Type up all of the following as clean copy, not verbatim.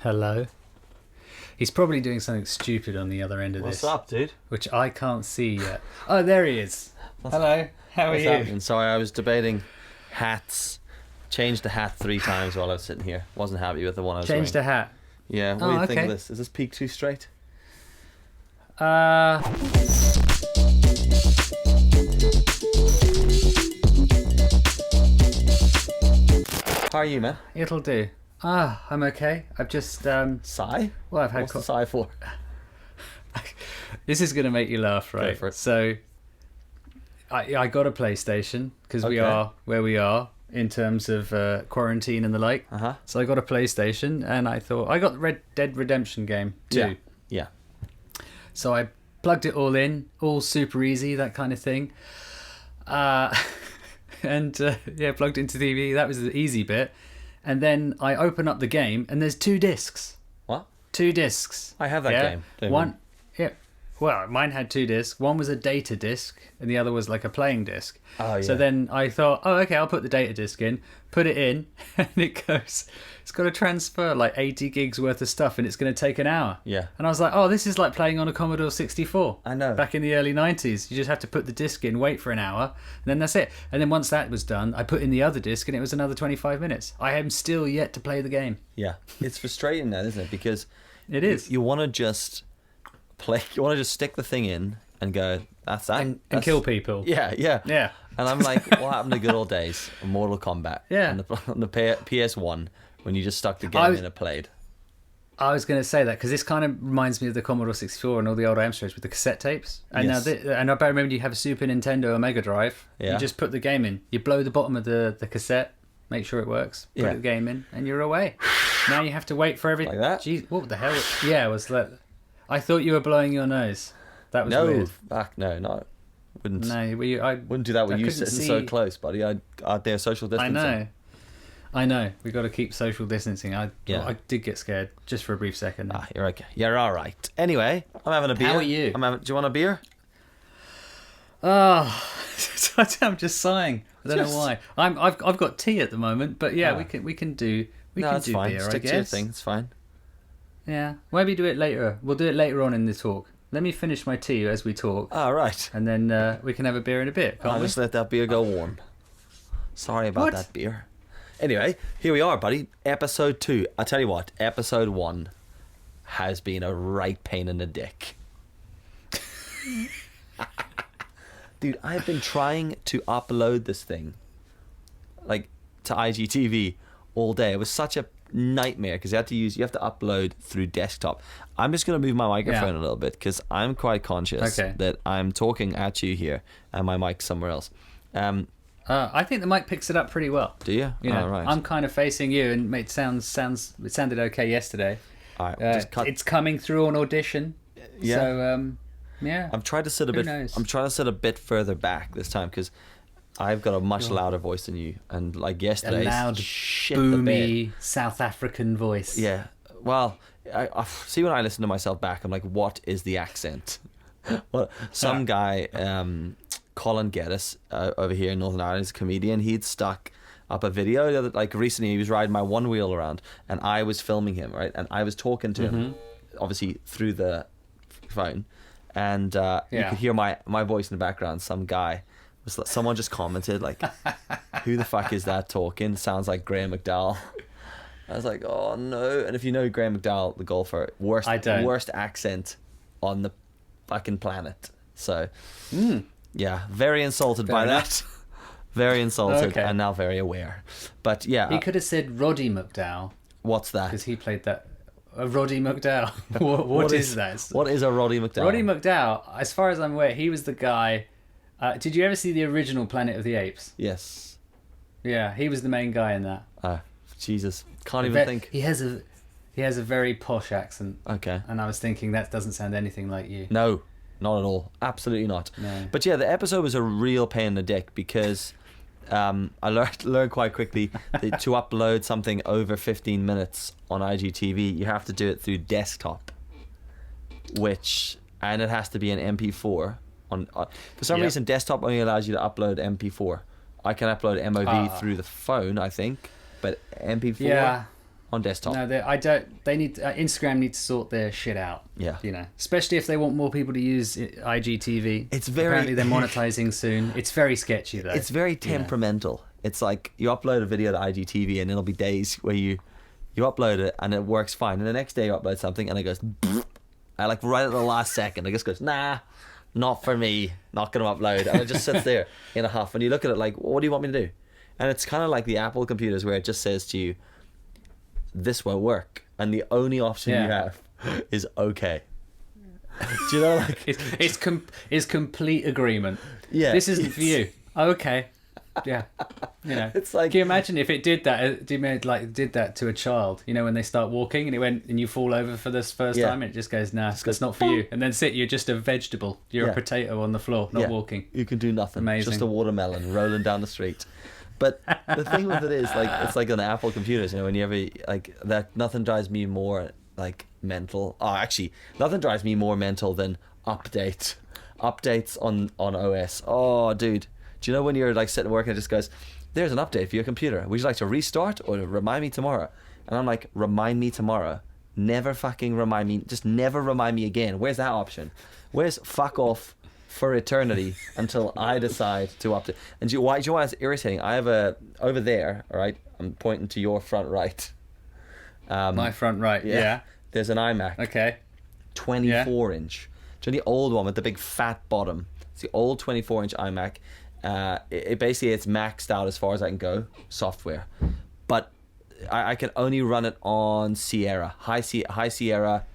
Hello. He's probably doing something stupid on the other end of What's this. up, dude? Which I can't see yet. Oh, there he is. Hello. How are you? Happening? Sorry, I was debating hats. Changed the hat 3 times while I was sitting here. Wasn't happy with the one I was Changed wearing. a hat. Yeah, what do you think of this? Is this peak too straight? How are you, man? It'll do. I'm okay. I've just Sigh? well, I've had What's the sigh for? This is going to make you laugh, right? Go for it. So I got a PlayStation because we are where we are in terms of quarantine and the like. So I got a PlayStation and I thought I got the Red Dead Redemption game too. Yeah. So I plugged it all in, all super easy, that kind of thing. Plugged into TV. That was the easy bit. And then I open up the game and there's 2 discs. What? 2 discs. I have that game. One. Yeah. Well, mine had 2 discs. One was a data disc and the other was like a playing disc. Oh, yeah. So then I thought, I'll put the data disc in, put it in, and it goes, it's got to transfer like 80 gigs worth of stuff and it's going to take an hour. Yeah. And I was like, this is like playing on a Commodore 64. I know. Back in the early 90s. You just have to put the disc in, wait for an hour, and then that's it. And then once that was done, I put in the other disc and it was another 25 minutes. I am still yet to play the game. Yeah. It's frustrating now, isn't it? Because it is. You want to just stick the thing in and go, that's that. And kill people. Yeah. And I'm like, what happened to good old days of Mortal Kombat? Yeah. On the PS1 when you just stuck the game in and played. I was going to say that because this kind of reminds me of the Commodore 64 and all the old Amstrads with the cassette tapes. And yes. And I remember you have a Super Nintendo or Mega Drive. Yeah. You just put the game in. You blow the bottom of the cassette, make sure it works, put the game in, and you're away. Now you have to wait for everything. Like that? Jeez, what the hell? Yeah, it was that. I thought you were blowing your nose. That was weird. Wouldn't. No, I wouldn't do that with you sitting so close, buddy. I'd dare social distancing. I know. We got to keep social distancing. I did get scared just for a brief second. You're okay. You're all right. Anyway, I'm having a beer. How are you? Do you want a beer? I'm just sighing. I don't know why. I've got tea at the moment, but yeah, we can do fine. Beer. Stick I guess. to your thing. It's fine. Yeah, maybe do it later. We'll do it later on in the talk. Let me finish my tea as we talk. Right. And then we can have a beer in a bit, can't I'll we? just let that beer go warm. Sorry about that beer. Anyway, here we are, buddy. Episode 2. I'll tell you what, episode 1 has been a right pain in the dick. Dude, I've been trying to upload this thing, like, to IGTV all day. It was such a nightmare because you have to upload through desktop. I'm just going to move my microphone a little bit because I'm quite conscious that I'm talking at you here and my mic's somewhere else. I think the mic picks it up pretty well. Do you? Right. I'm kind of facing you, and it sounded okay yesterday. All right, it's coming through on audition. Yeah. So I'm trying to sit a bit. knows? I'm trying to sit a bit further back this time because I've got a much louder voice than you, and like yesterday's a loud, boomy South African voice. Yeah. Well, I see when I listen to myself back, I'm like, what is the accent? Well, some guy, Colin Geddes, over here in Northern Ireland, is a comedian. He'd stuck up a video that, like, recently he was riding my one wheel around, and I was filming him, right? And I was talking to him, obviously through the phone, and you could hear my voice in the background. Someone just commented like, "Who the fuck is that talking? Sounds like Graham McDowell." I was like, "Oh no!" And if you know Graham McDowell, the golfer, worst accent on the fucking planet. So, yeah, very insulted by that. Very insulted, and now very aware. But yeah, he could have said Roddy McDowell. What's that? Because he played that. Roddy McDowell. what is that? What is a Roddy McDowell? Roddy McDowell, as far as I'm aware, he was the guy. Did you ever see the original Planet of the Apes? Yes. Yeah, he was the main guy in that. Jesus, can't even think. He has a very posh accent. Okay. And I was thinking that doesn't sound anything like you. No, not at all. Absolutely not. No. But yeah, the episode was a real pain in the dick because I learned quite quickly that to upload something over 15 minutes on IGTV, you have to do it through desktop, and it has to be an MP4. For some reason, desktop only allows you to upload MP4. I can upload MOV through the phone, I think, but MP4. on desktop. No, I don't. They need Instagram needs to sort their shit out. Yeah. Especially if they want more people to use IGTV. It's very apparently they're monetizing soon. It's very sketchy though. It's very temperamental. It's like you upload a video to IGTV and it'll be days where you upload it and it works fine, and the next day you upload something and it goes I like right at the last second it just goes, nah, not for me, not gonna upload, and it just sits there in a huff, and you look at it like, what do you want me to do? And it's kind of like the Apple computers where it just says to you, this won't work, and the only option you have is okay. Do you know, like it's complete agreement. Yeah, this isn't for you. Okay. Yeah, it's like, can you imagine if it did that? Did that to a child? When they start walking and it went and you fall over for this first time, and it just goes, nah, that's not for you. And then you're just a vegetable. You're a potato on the floor, not walking. You can do nothing. Amazing. Just a watermelon rolling down the street. But the thing with it is, like, it's like on Apple computers. When you ever like that, nothing drives me more like mental. Oh, actually, nothing drives me more mental than updates on OS. Oh, dude. Do you know when you're like sitting working, it just goes, there's an update for your computer. Would you like to restart or remind me tomorrow? And I'm like, remind me tomorrow. Never fucking remind me. Just never remind me again. Where's that option? Where's fuck off for eternity until I decide to update? And do you know why it's irritating? I have over there, all right? I'm pointing to your front right. My front right, yeah. There's an iMac. Okay. 24 inch. Do you know the old one with the big fat bottom? It's the old 24 inch iMac. It basically, it's maxed out as far as I can go software, but I can only run it on Sierra, high Sierra.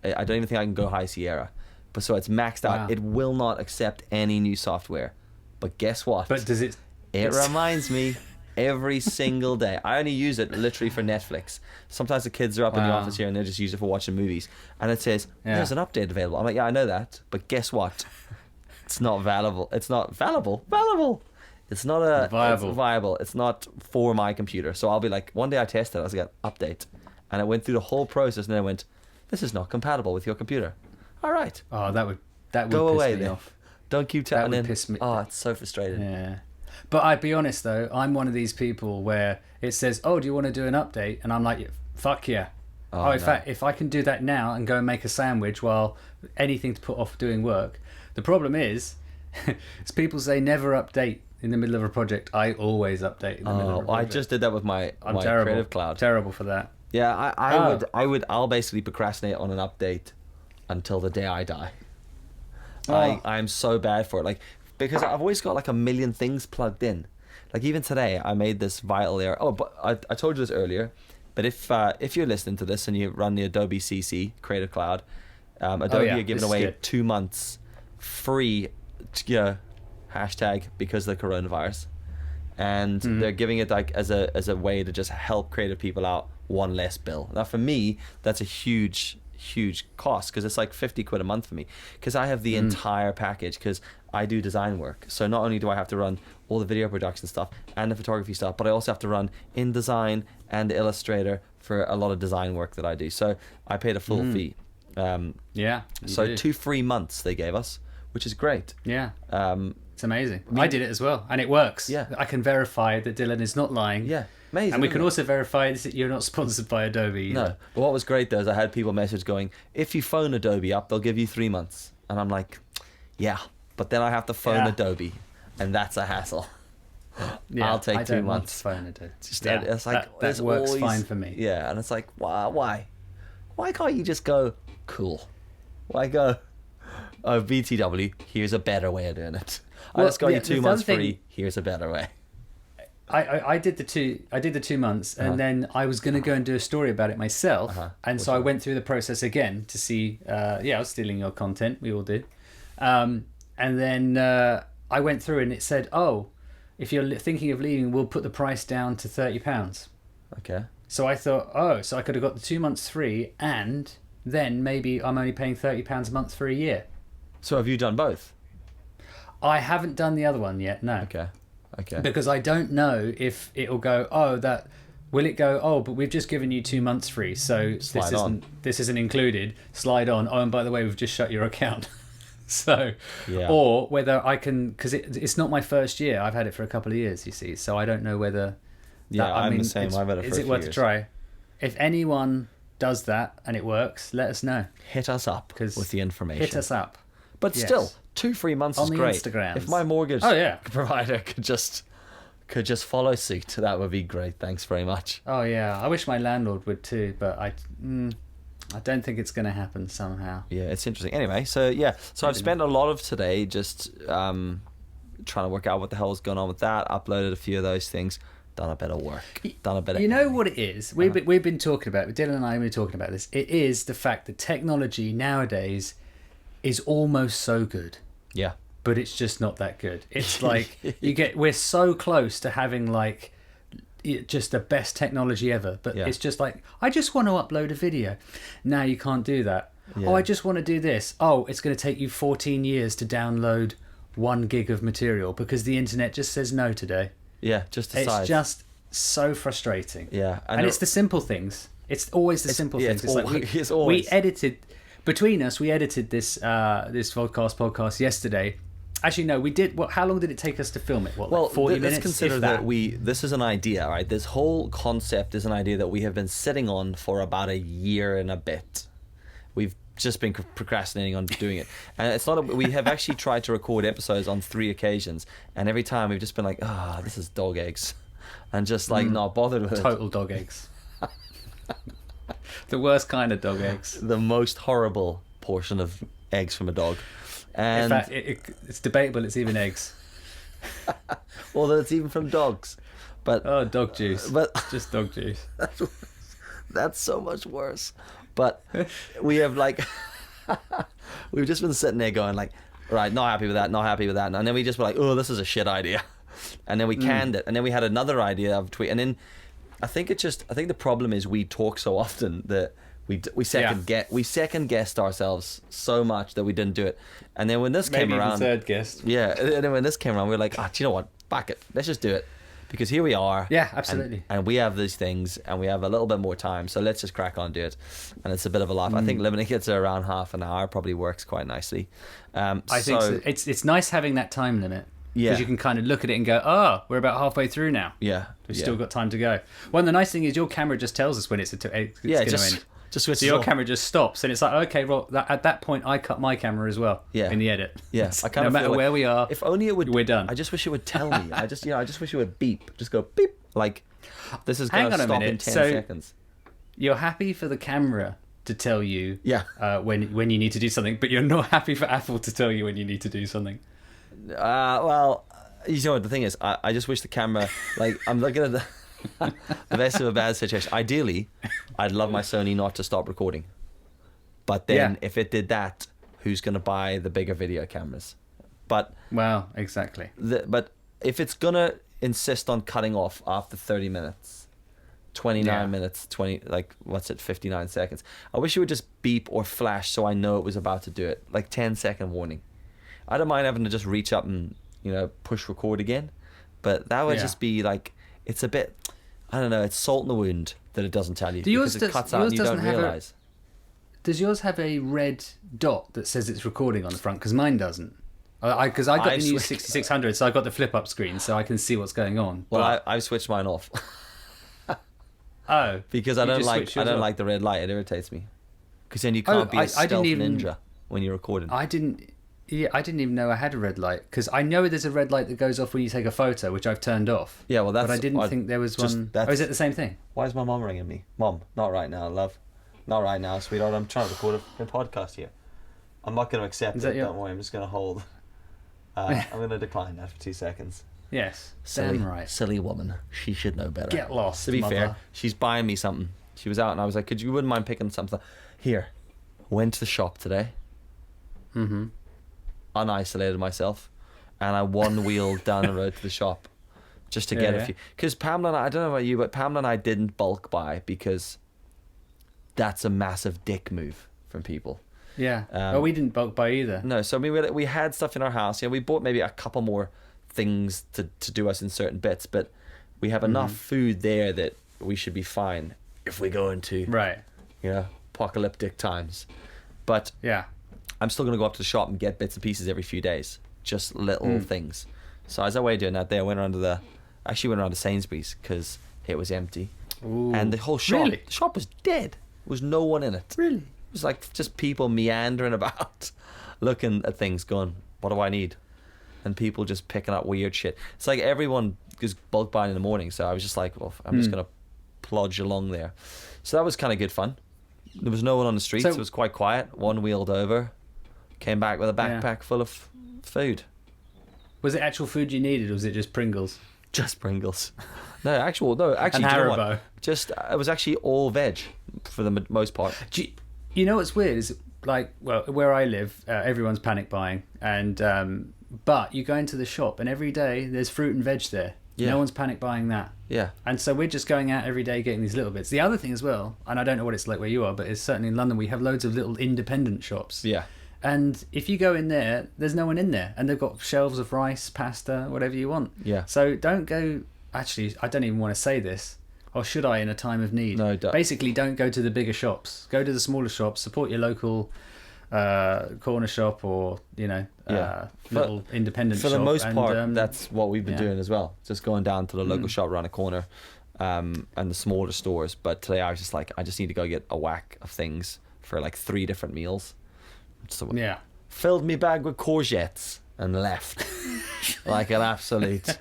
I don't even think I can go high Sierra, but so it's maxed out. Wow. It will not accept any new software. But guess what? But does it? It reminds me every single day. I only use it literally for Netflix. Sometimes the kids are up in the office here and they just use it for watching movies, and it says there's an update available. I'm like, yeah, I know that, but guess what? It's not valuable. It's not valuable. It's not viable. It's not for my computer. So I'll be like, one day I tested it. I was like, update, and I went through the whole process, and then I went, this is not compatible with your computer. All right. Oh, that would go piss away me then. off. Don't keep telling That in. would piss me. Oh, it's so frustrating. Yeah. But I'd be honest though, I'm one of these people where it says, oh, do you want to do an update? And I'm like, fuck yeah. In fact, if I can do that now and go and make a sandwich while anything to put off doing work. The problem is people say never update in the middle of a project. I always update in the middle of a project. I just did that with my Creative Cloud. Terrible for that. Yeah, I'll basically procrastinate on an update until the day I die. I'm so bad for it. Like, because I've always got like a million things plugged in. Like even today, I made this vital error. Oh, but I told you this earlier. But if you're listening to this and you run the Adobe CC Creative Cloud, Adobe are giving away 2 months free, hashtag because of the coronavirus, and they're giving it like as a way to just help creative people out, one less bill. Now for me, that's a huge cost, because it's like 50 quid a month for me, because I have the entire package, because I do design work. So not only do I have to run all the video production stuff and the photography stuff, but I also have to run InDesign and Illustrator for a lot of design work that I do. So I paid a full fee. So 2 free months they gave us, which is great. Yeah. It's amazing. I did it as well, and it works. Yeah. I can verify that Dyllon is not lying. Yeah. Amazing. And we can also verify that you're not sponsored by Adobe either. No. But what was great though is I had people message going, if you phone Adobe up, they'll give you 3 months. And I'm like, yeah, but then I have to phone Adobe, and that's a hassle. Yeah, I'll take 2 months. Phone Adobe. It's like that works fine for me. Yeah, and it's like, why can't you just go, cool? Why go, oh, BTW, here's a better way of doing it. I just got you 2 months free. Here's a better way. I did the 2 months, and then I was going to go and do a story about it myself, and so I went through the process again to see. I was stealing your content. We all did, and then I went through, and it said, "Oh, if you're thinking of leaving, we'll put the price down to £30." Okay. So I thought, so I could have got the 2 months free, and then maybe I'm only paying £30 a month for a year. So have you done both? I haven't done the other one yet. No. Okay. Because I don't know if it'll go, will it go, but we've just given you 2 months free, so this isn't included. Slide on. Oh, and by the way, we've just shut your account. So, or whether I can, because it's not my first year. I've had it for a couple of years, you see. So I don't know whether. Yeah, I'm the same. I've had it for a few Is it worth years. a try? if anyone does that and it works, let us know. Hit us up with the information. Hit us up. But still, 2-3 months is great. Instagrams. If my mortgage provider could just follow suit, that would be great. Thanks very much. Oh yeah, I wish my landlord would too, but I don't think it's going to happen somehow. Yeah, it's interesting. Anyway, so I've spent a lot of today just trying to work out what the hell is going on with that. Uploaded a few of those things. Done a bit of work. Done a bit of... You know what it is? We've been talking about, Dylan and I have been talking about this. It is the fact that technology nowadays is almost so good. Yeah. But it's just not that good. It's like we're so close to having like just the best technology ever, but it's just like, I just want to upload a video. Now you can't do that. Yeah. Oh, I just want to do this. Oh, it's going to take you 14 years to download 1 gig of material because the internet just says no today. Yeah, just decide. It's just so frustrating. Yeah. And it's the simple things. It's always the simple things. It's like we edited... Between us, we edited this podcast yesterday. Actually, no, we did. How long did it take us to film it? Like 40 minutes? Let's consider this is an idea, right? This whole concept is an idea that we have been sitting on for about a year and a bit. We've just been procrastinating on doing it, and it's not. We have actually tried to record episodes on 3 occasions, and every time we've just been like, this is dog eggs, and just like not bothered with total dog eggs. The worst kind of dog eggs. The most horrible portion of eggs from a dog. And in fact, it's debatable it's even eggs. Although it's even from dogs. But dog juice. But just dog juice. That's so much worse. But we have we've just been sitting there going like, right, not happy with that, not happy with that. And then we just were like, this is a shit idea. And then we canned it. And then we had another idea of a tweet. And then I think the problem is we talk so often that we second guessed ourselves so much that we didn't do it. And then when this came around, third guessed. Yeah, and then when this came around, we were like, do you know what? Back it. Let's just do it. Because here we are. Yeah, absolutely. And we have these things and we have a little bit more time, so let's just crack on and do it. And it's a bit of a laugh. I think limiting it to around half an hour probably works quite nicely. I think so. It's nice having that time limit. Yeah. Because you can kind of look at it and go, we're about halfway through now. Yeah. We've still got time to go. Well, and the nice thing is your camera just tells us when it's going to end. So your camera just stops and it's like, okay, well, at that point I cut my camera as well in the edit. Yeah. I kind no of matter where we are, if only it would, we're done. I just wish it would tell me. I just wish it would beep. Just go beep. Like, this is going to stop in 10 seconds. You're happy for the camera to tell you when you need to do something, but you're not happy for Apple to tell you when you need to do something. Well, you know what the thing is, I just wish the camera, like, I'm looking at the best of a bad situation. Ideally, I'd love my Sony not to stop recording, but then if it did that, who's going to buy the bigger video cameras? But well, exactly. But if it's gonna insist on cutting off after 30 minutes, 29 minutes, 59 seconds, I wish it would just beep or flash so I know it was about to do it, like 10-second warning. I don't mind having to just reach up and push record again, but that would just be like, it's a bit, I don't know, it's salt in the wound that it doesn't tell you, because it cuts out and you don't realise. Does yours have a red dot that says it's recording on the front? Because mine doesn't. Because I got the new 6600, so I got the flip up screen, so I can see what's going on. Well, I've switched mine off. Because I don't like the red light. It irritates me. Because then you can't be a stealth ninja when you're recording. I didn't even know I had a red light, because I know there's a red light that goes off when you take a photo, which I've turned off. Yeah, well, but I didn't think there was one. Is it the same thing? Why is my mom ringing me? Mom, not right now, love. Not right now, sweetheart. I'm trying to record a podcast here. I'm not going to accept it. Don't worry. I'm just going to hold. I'm going to decline that for 2 seconds. Yes, silly, damn right. Silly woman. She should know better. Get lost. To be mother. fair, she's buying me something. She was out, and I was like, "You wouldn't mind picking something?" Here, went to the shop today. Mm-hmm. Unisolated myself, and I one-wheeled down the road to the shop just to get a few. Because Pamela and I don't know about you, but Pamela and I didn't bulk buy because that's a massive dick move from people. Yeah. We didn't bulk buy either. No, so I mean, we had stuff in our house. We bought maybe a couple more things to do us in certain bits, but we have enough food there that we should be fine if we go into apocalyptic times. But I'm still going to go up to the shop and get bits and pieces every few days, just little things. So as I was doing that, I went around to Sainsbury's because it was empty, Ooh. And the whole shop, Really? the shop was dead. There was no one in it. Really? It was like just people meandering about, looking at things, going, "What do I need?" And people just picking up weird shit. It's like everyone is bulk buying in the morning, so I was just like, "Well, I'm just gonna plodge along there." So that was kind of good fun. There was no one on the streets. It was quite quiet. One wheeled over, came back with a backpack full of food. Was it actual food you needed, or was it just Pringles? Just Pringles. No, actually, do And you know Haribo. what? Just it was actually all veg for the most part. You know what's weird is, like, well, where I live, everyone's panic buying, and but you go into the shop and every day there's fruit and veg there. Yeah. No one's panic buying that. Yeah. And so we're just going out every day getting these little bits. The other thing as well, and I don't know what it's like where you are, but it's certainly in London, we have loads of little independent shops. Yeah. And if you go in there, there's no one in there, and they've got shelves of rice, pasta, whatever you want. Yeah. So don't go. Actually, I don't even want to say this, or should I? In a time of need, No. Don't. Basically, don't go to the bigger shops. Go to the smaller shops. Support your local corner shop, or little independent shop. For the most part, and, that's what we've been doing as well. Just going down to the local shop around the corner, and the smaller stores. But today I was just like, I just need to go get a whack of things for like 3 different meals. So filled me bag with courgettes and left like an absolute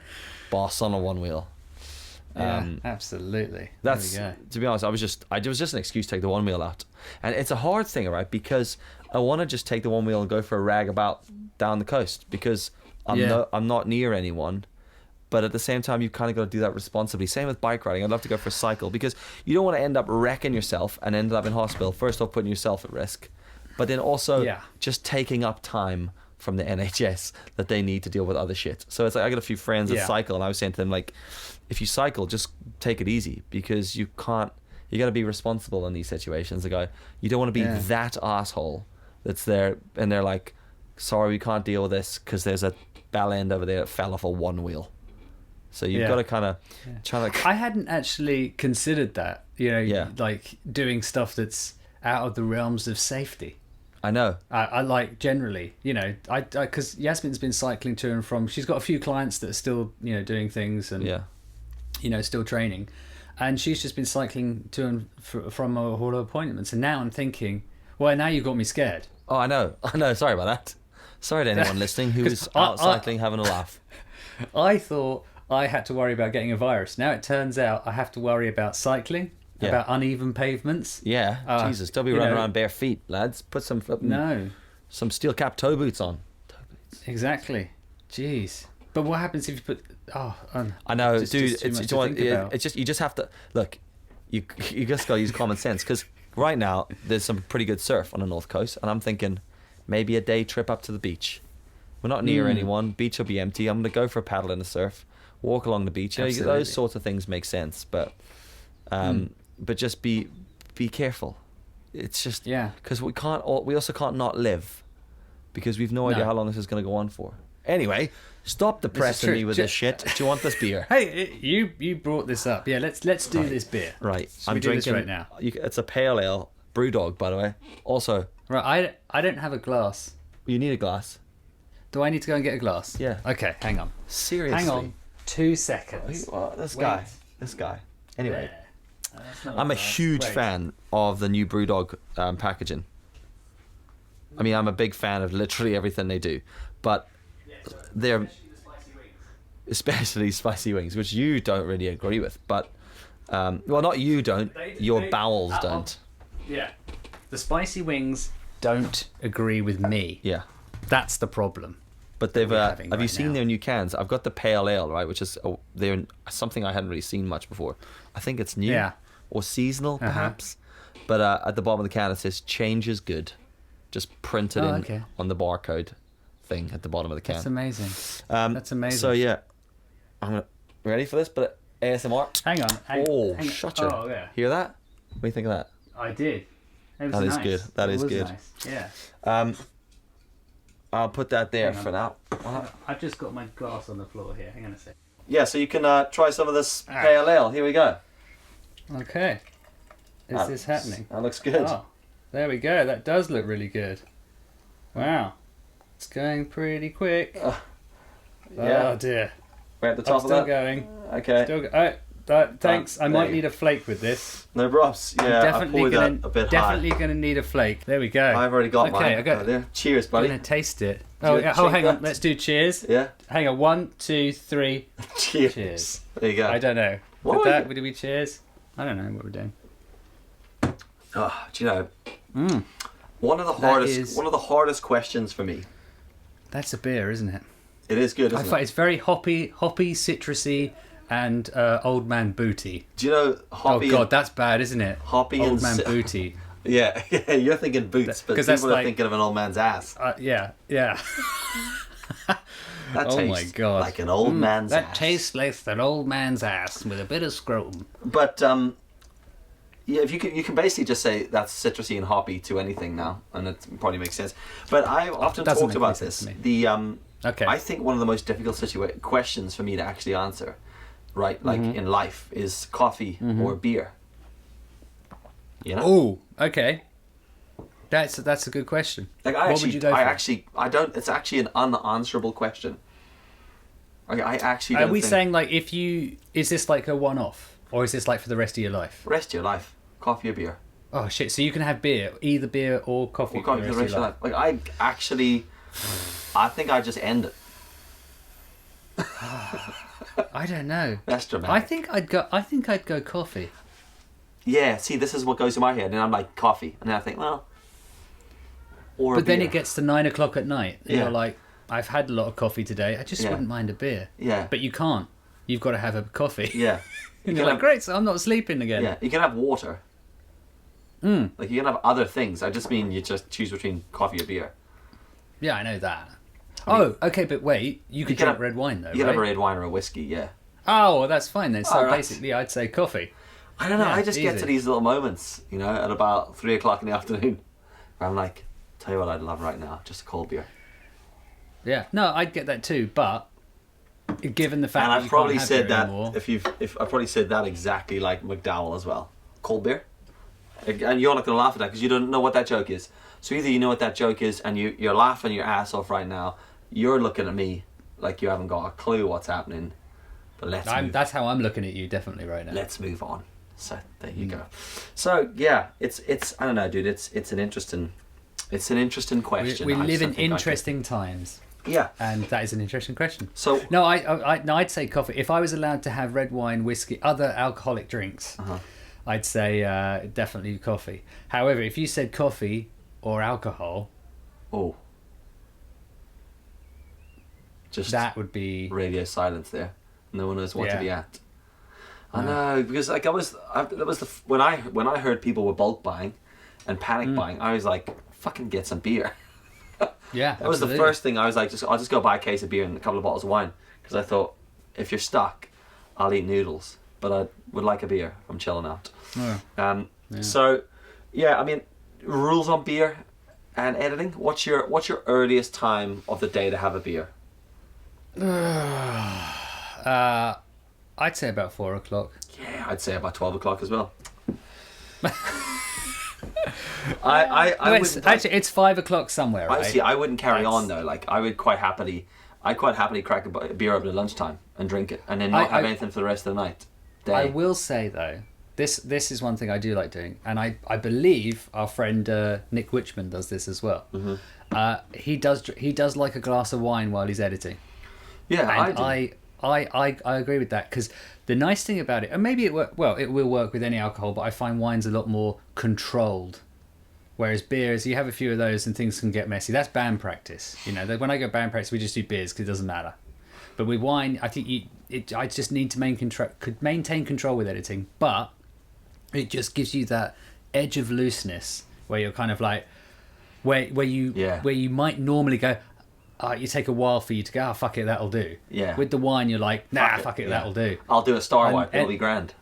boss on a one wheel. Absolutely. That's, there we go. to be honest, it was just an excuse to take the one wheel out, and it's a hard thing, right? Because I want to just take the one wheel and go for a rag about down the coast, because I'm not near anyone. But at the same time, you've kind of got to do that responsibly. Same with bike riding. I'd love to go for a cycle, because you don't want to end up wrecking yourself and end up in hospital. First off, putting yourself at risk, but then also just taking up time from the NHS that they need to deal with other shit. So it's like, I got a few friends that cycle, and I was saying to them, like, if you cycle, just take it easy, because you got to be responsible in these situations. The guy, you don't want to be that asshole that's there and they're like, sorry, we can't deal with this because there's a bell end over there that fell off a one wheel. So you've got to kind of try to... I hadn't actually considered that, like doing stuff that's out of the realms of safety. I know. I like generally, because Yasmin's been cycling to and from. She's got a few clients that are still, doing things and, still training. And she's just been cycling to and from all her appointments. And now I'm thinking, well, now you got me scared. Oh, I know. Sorry about that. Sorry to anyone listening who is out cycling having a laugh. I thought I had to worry about getting a virus. Now it turns out I have to worry about cycling, about uneven pavements. Yeah, Jesus, don't be running around bare feet, lads. Put some some steel cap toe boots on. Exactly. Jeez. But what happens if you put? I know, dude. It's just you just have to look. You just gotta use common sense, because right now there's some pretty good surf on the north coast, and I'm thinking maybe a day trip up to the beach. We're not near anyone. Beach will be empty. I'm gonna go for a paddle in the surf, walk along the beach. Those sorts of things make sense, but just be careful. It's just because we also can't not live, because we've no idea how long this is gonna go on for. Anyway, stop depressing me with this shit. Do you want this beer? Hey, you brought this up. Yeah, let's do this beer. Right, I'm drinking right now. It's a pale ale, BrewDog, by the way. Also, right, I don't have a glass. You need a glass. Do I need to go and get a glass? Yeah. Okay, hang on. Seriously. Hang on. 2 seconds. This guy. Anyway, yeah. I'm a huge fan of the new BrewDog packaging. I mean, I'm a big fan of literally everything they do, but they're especially spicy wings, which you don't really agree with. But well, not you don't. Your bowels don't. Yeah, the spicy wings don't agree with me. Yeah, that's the problem. But they've have you seen their new cans? I've got the pale ale, right, which is they're something I hadn't really seen much before. I think it's new or seasonal, perhaps. But at the bottom of the can it says "Change is good," just printed on the barcode thing at the bottom of the can. That's amazing. That's amazing. So yeah, I'm ready for this, but ASMR. Hang on. Shut your. Oh, yeah. Hear that? What do you think of that? I did. That is nice. Good. That is good. Nice. Yeah. I'll put that there for now. I've just got my glass on the floor here. Hang on a sec. Yeah, so you can try some of this pale ale. Here we go. Okay. Is this happening? That looks good. Oh, there we go. That does look really good. Wow. It's going pretty quick. Yeah. Oh dear. We're at the top of still that. Going. Okay. Thanks. I might need a flake with this. No props. Yeah, Definitely definitely gonna need a flake. There we go. I've already got mine. I got there. Cheers, buddy. I'm gonna taste it. Oh, Hang on. Let's do cheers. Yeah. Hang on. 1, 2, 3. Cheers. There you go. I don't know. Did we cheers? I don't know what we're doing. Oh, do you know? One of the hardest questions for me. That's a beer, isn't it? It is good, isn't it? It's very hoppy, citrusy, and old man booty. Do you know hoppy? Oh God, that's bad, isn't it? Hoppy old and man booty. Yeah, you're thinking boots, but people are thinking of an old man's ass. Yeah. That oh tastes my God. like an old man's ass. That tastes like an old man's ass with a bit of scrotum. But yeah, if you can basically just say that's citrusy and hoppy to anything now, and it probably makes sense. But I often talked about this. I think one of the most difficult questions for me to actually answer, right, like in life, is coffee or beer. You know? Oh, okay. That's a good question. Like what would you go for? I don't. It's actually an unanswerable question. Like I actually. Are we saying like is this like a one-off, or is this like for the rest of your life? Rest of your life, coffee or beer. Oh shit! So you can have either beer or coffee for the rest of your life. Like I think I just end it. I don't know. That's dramatic. I think I'd go coffee. Yeah. See, this is what goes in my head, and I'm like coffee, and then I think, well. But then it gets to 9 o'clock at night, and you're like, I've had a lot of coffee today. I just wouldn't mind a beer. Yeah. But you can't. You've got to have a coffee. Yeah. And you're like, great, so I'm not sleeping again. Yeah. You can have water. Like you can have other things. I just mean you just choose between coffee or beer. Yeah, I know that. Okay, but wait, you could drink red wine though, You can have a red wine or a whiskey, yeah. Oh, well, that's fine then. So basically, I'd say coffee. I don't know. I just get to these little moments, you know, at about 3 o'clock in the afternoon, where I'm like, tell you what I'd love right now, just a cold beer. Yeah, no, I'd get that too, but given the fact and that I've probably said that anymore, if I probably said that exactly like McDowell as well, cold beer, and you're not going to laugh at that because you don't know what that joke is. So either you know what that joke is and you're laughing your ass off right now, you're looking at me like you haven't got a clue what's happening. But that's how I'm looking at you definitely right now. Let's move on. So there you go. So yeah, it's I don't know, dude. It's an interesting question. We live in interesting times. Yeah, and that is an interesting question. So no, I'd say coffee. If I was allowed to have red wine, whiskey, other alcoholic drinks, I'd say definitely coffee. However, if you said coffee or alcohol, just that would be radio silence there. No one knows what to be at. I know, because like when I heard people were bulk buying and panic buying, I was like, fucking get some beer. Yeah, that was the first thing. I was like, I'll just go buy a case of beer and a couple of bottles of wine, because I thought, if you're stuck, I'll eat noodles, but I would like a beer. I'm chilling out. So, yeah, I mean, rules on beer and editing. What's your earliest time of the day to have a beer? I'd say about 4 o'clock. Yeah, I'd say about 12 o'clock as well. Actually, it's 5 o'clock somewhere, right? See, I wouldn't carry on though. Like, I'd quite happily crack a beer open at lunchtime and drink it, and then not have anything for the rest of the night. I will say though, this is one thing I do like doing, and I believe our friend Nick Witchman does this as well. He does like a glass of wine while he's editing. Yeah, and I do. I agree with that, because the nice thing about it, and maybe it will work with any alcohol, but I find wine's a lot more controlled, whereas beers, you have a few of those and things can get messy. That's band practice, you know. When I go band practice, we just do beers because it doesn't matter. But with wine, I think I just need to maintain control with editing, but it just gives you that edge of looseness where you're kind of like where you might normally go. You take a while for you to go, fuck it, that'll do. Yeah. With the wine, you're like, fuck it, that'll do. I'll do a star wipe, it'll be grand.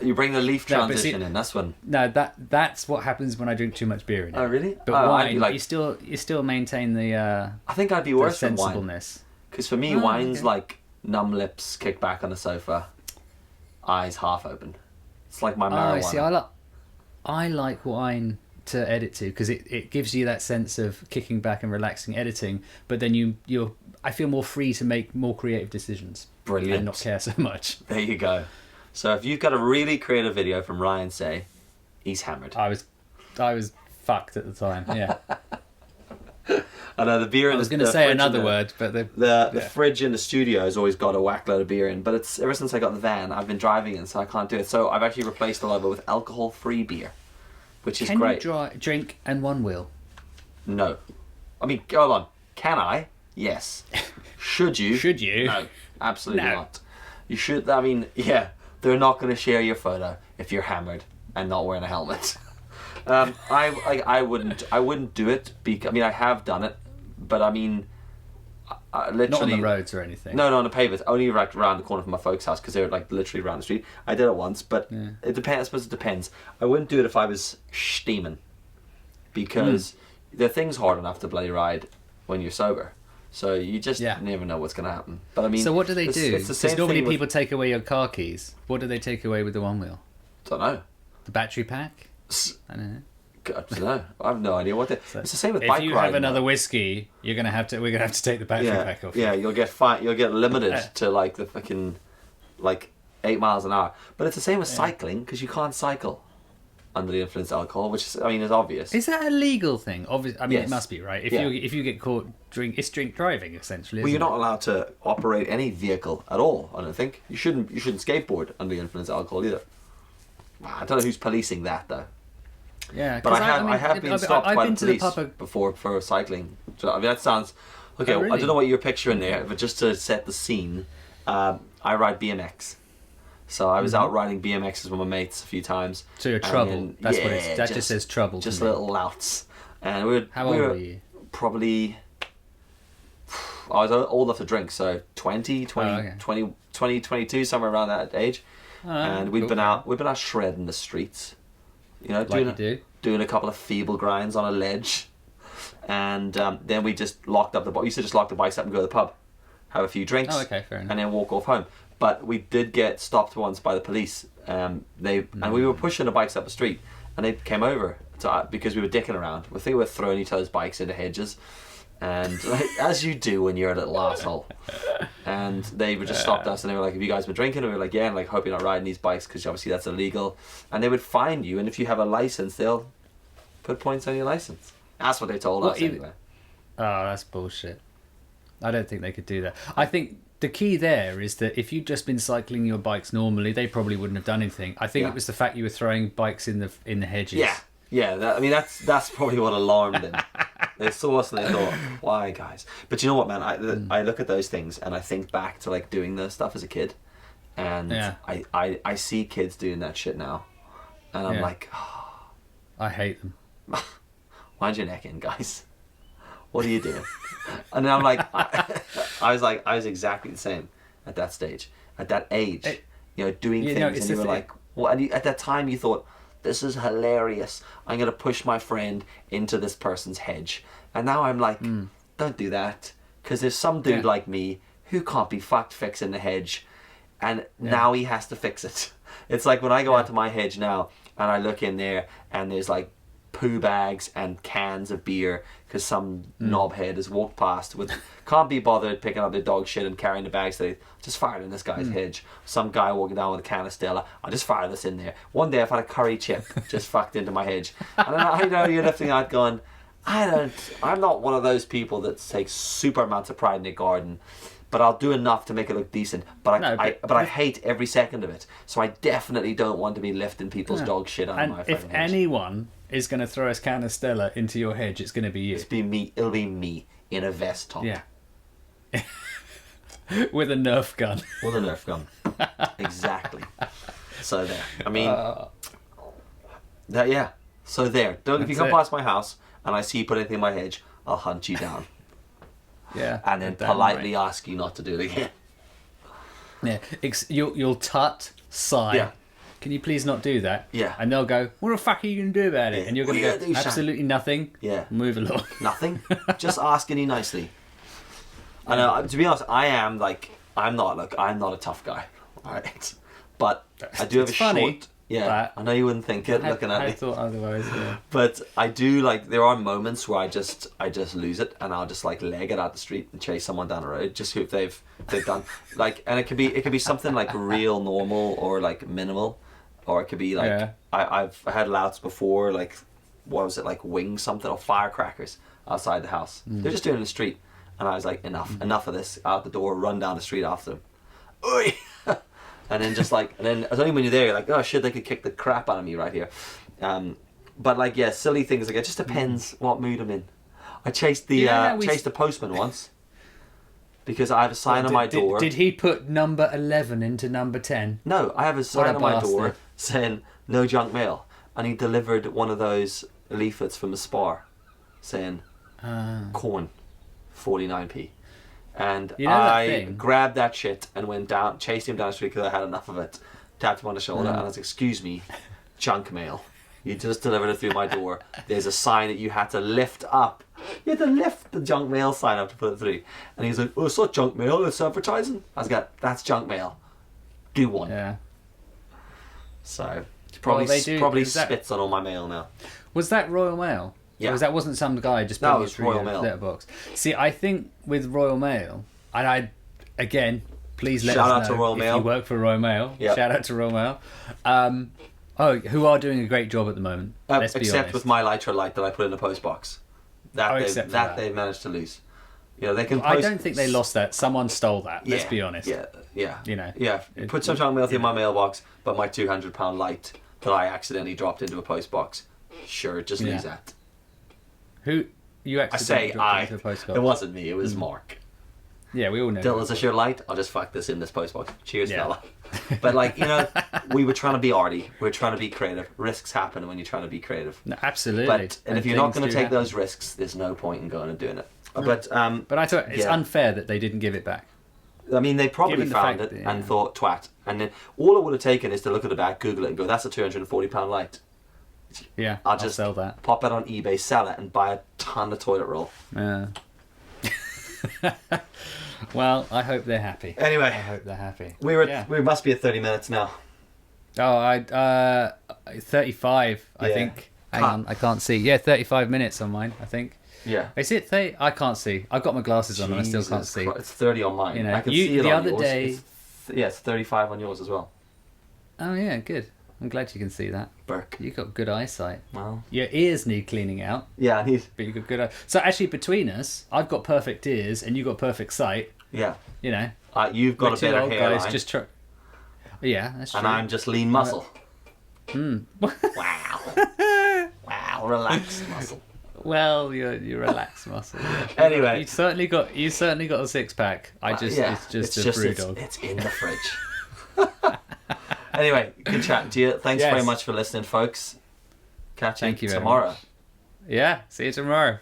You bring the leaf transition in, that's when... No, that's what happens when I drink too much beer in it. Oh, really? But wine, you still maintain the I think I'd be worse than wine. sensibleness. Because for me, wine's like numb lips, kick back on the sofa, eyes half open. It's like my marijuana. See, I like wine to edit to, because it gives you that sense of kicking back and relaxing editing, but then I feel more free to make more creative decisions. Brilliant. And not care so much. There you go. So if you've got a really creative video from Ryan Say, he's hammered. I was fucked at the time. Yeah. I know the beer. I was going to say another word, but the fridge in the studio has always got a whack load of beer in. But it's ever since I got the van, I've been driving in, so I can't do it. So I've actually replaced a lot of it with alcohol-free beer, which is great. Can you drink and one wheel? No. I mean, hold on. Can I? Yes. Should you? Should you? No, absolutely not. You should. I mean, yeah, they're not going to share your photo if you're hammered and not wearing a helmet. I wouldn't do it because, I mean, I have done it, but I mean, literally not on the roads or anything. No, on the pavement. Only right around the corner from my folks' house because they're like literally around the street. I did it once, but it depends. I suppose it depends. I wouldn't do it if I was steaming, because the thing's hard enough to bloody ride when you're sober. So you just never know what's going to happen. But I mean, so what do they do? It's the same normally thing people take away your car keys. What do they take away with the one wheel? Don't know. The battery pack? I don't know. God, I don't know. I have no idea what they. So it's the same with bike riding. If you have another whiskey, we're gonna have to take the battery pack off. Yeah, you'll get You'll get limited to like the fucking 8 miles an hour. But it's the same with cycling, because you can't cycle under the influence of alcohol, which is, I mean, is obvious. Is that a legal thing? Obviously, I mean, yes. It must be, right? If you get caught it's drink driving essentially. Well, you're not allowed to operate any vehicle at all. I don't think you shouldn't skateboard under the influence of alcohol either. I don't know who's policing that though. Yeah, but I have been stopped by the police before for cycling. So, I mean, that sounds okay. Really? I don't know what you're picturing there, but just to set the scene, I ride BMX. So I was out riding BMXs with my mates a few times. So you're trouble. That's what it's. That just says trouble. Just little louts. And How old were you? Probably. I was old enough to drink, so 20, 22, somewhere around that age. And we'd been out shredding the streets. You know, doing a couple of feeble grinds on a ledge. And then we just locked up we used to just lock the bikes up and go to the pub, have a few drinks, fair enough. and then walk off home. But we did get stopped once by the police. And we were pushing the bikes up the street, and they came over because we were dicking around. I think we were throwing each other's bikes into hedges, and as you do when you're a little asshole. And they would just stopped us, and they were like, "Have you guys been drinking?" And we were like, "Yeah," and like, "Hope you're not riding these bikes because obviously that's illegal." And they would fine you, and if you have a license, they'll put points on your license. That's what they told us anyway. Oh, that's bullshit. I don't think they could do that. I think the key there is that if you'd just been cycling your bikes normally, they probably wouldn't have done anything. I think it was the fact you were throwing bikes in the hedges. Yeah. I mean, that's probably what alarmed them. They saw us and they thought, "Why, guys?" But you know what, man? I look at those things and I think back to like doing this stuff as a kid, and I see kids doing that shit now, and I'm like, oh, I hate them. Wind your neck in, guys. What are you doing? And then I'm like, I was exactly the same at that stage, at that age, doing things, and you were like, well, and at that time you thought, this is hilarious. I'm going to push my friend into this person's hedge. And now I'm like, don't do that. Because there's some dude like me who can't be fucked fixing the hedge. And now he has to fix it. It's like when I go out to my hedge now and I look in there and there's like poo bags and cans of beer because some knobhead has walked past can't be bothered picking up their dog shit and carrying the bags. They just fired in this guy's hedge. Some guy walking down with a can of Stella, I just fired this in there. One day I've had a curry chip just fucked into my hedge, and I know you're lifting out going, I'm not one of those people that takes super amounts of pride in their garden, but I'll do enough to make it look decent. But I hate every second of it. So I definitely don't want to be lifting people's dog shit out of my fucking hedge. If anyone is going to throw a can of Stella into your hedge, it's going to be you. It'll be me in a vest top. Yeah. With a Nerf gun. With a Nerf gun. Exactly. So there. I mean, So there. If you come past my house and I see you put anything in my hedge, I'll hunt you down. Yeah. And then politely ask you not to do it again. Yeah. You'll sigh. Yeah. Can you please not do that? Yeah. And they'll go, what the fuck are you going to do about it? And you're going to go, absolutely nothing. Yeah. Move along. Nothing? Just asking you nicely. I know, to be honest, I'm not a tough guy. Alright. But I do have Yeah, But I know you wouldn't think it looking at me. I thought otherwise. Yeah. But I do like. There are moments where I just lose it, and I'll just like leg it out the street and chase someone down the road. Just if they've done like, and it could be something like real normal or like minimal, or it could be like I've had louts before, like what was it, like wings something or firecrackers outside the house. They're just doing it in the street, and I was like, enough of this. Out the door, run down the street after them. Oi! And then just like, and then it's only when you're there, you're like, oh shit, they could kick the crap out of me right here. But like, yeah, silly things like it just depends what mood I'm in. I chased the chased the postman once because I have a sign on my door. Did he put number 11 into number 10? No, I have a sign on my door saying no junk mail, and he delivered one of those leaflets from a Spar saying corn 49p. And I grabbed that shit and went down, chased him down the street because I had enough of it. Tapped him on the shoulder and I was like, excuse me, junk mail. You just delivered it through my door. There's a sign that you had to lift up. You had to lift the junk mail sign up to put it through. And he's like, oh, it's not junk mail, it's advertising. I was like, that's junk mail. Do one. Yeah. So, probably spits on all my mail now. Was that Royal Mail? Yeah. Because that wasn't some guy just putting it through your letterbox. See, I think with Royal Mail, and I, again, please let us know if you work for Royal Mail. Yep. Shout out to Royal Mail. Who are doing a great job at the moment. Let's be honest. Except with my Lytra light that I put in the post box. That they managed to lose. You know, they can. I don't think they lost that. Someone stole that. Let's be honest. Yeah. You know. Yeah. Put some junk mail through my mailbox, but my £200 light that I accidentally dropped into a post box. Sure, just lose that. Who you accidentally dropped into a post box? It wasn't me. It was Mark. Yeah, we all know. Dylan's a sure light. I'll just fuck this in this post box. Cheers, fella. But like, you know, we were trying to be arty. We were trying to be creative. Risks happen when you're trying to be creative. No, absolutely. But if you're not going to take those risks, there's no point in going and doing it. But I thought it's unfair that they didn't give it back. I mean, they probably found it and thought twat, and then all it would have taken is to look at the back, Google it, and go, "That's a £240 light." Yeah, I'll just sell that. Pop it on eBay, sell it, and buy a ton of toilet roll. Yeah. Well, I hope they're happy. Anyway, I hope they're happy. We must be at 30 minutes now. Oh, 35. I think. Hang on, I can't see. Yeah, 35 minutes on mine. I think. Yeah. Is it 30? I can't see. I've got my glasses on and I still can't see. It's 30 on mine. You know, I can see it the on other yours. day. It's 35 on yours as well. Oh yeah, good. I'm glad you can see that. Burke. You got good eyesight. Well, your ears need cleaning out. Yeah, I need. But you got good eyes. So actually, between us, I've got perfect ears and you got perfect sight. Yeah. You know. You've got a better hairline. Guys just yeah, that's true. And I'm just lean muscle. Wow. Wow, relaxed muscle. Well, you're relaxed muscle. Yeah. Anyway, you certainly got a 6-pack. It's just a brew dog. It's in the fridge. Anyway, good chatting to you. Thanks very much for listening, folks. Catch you tomorrow. Yeah, see you tomorrow.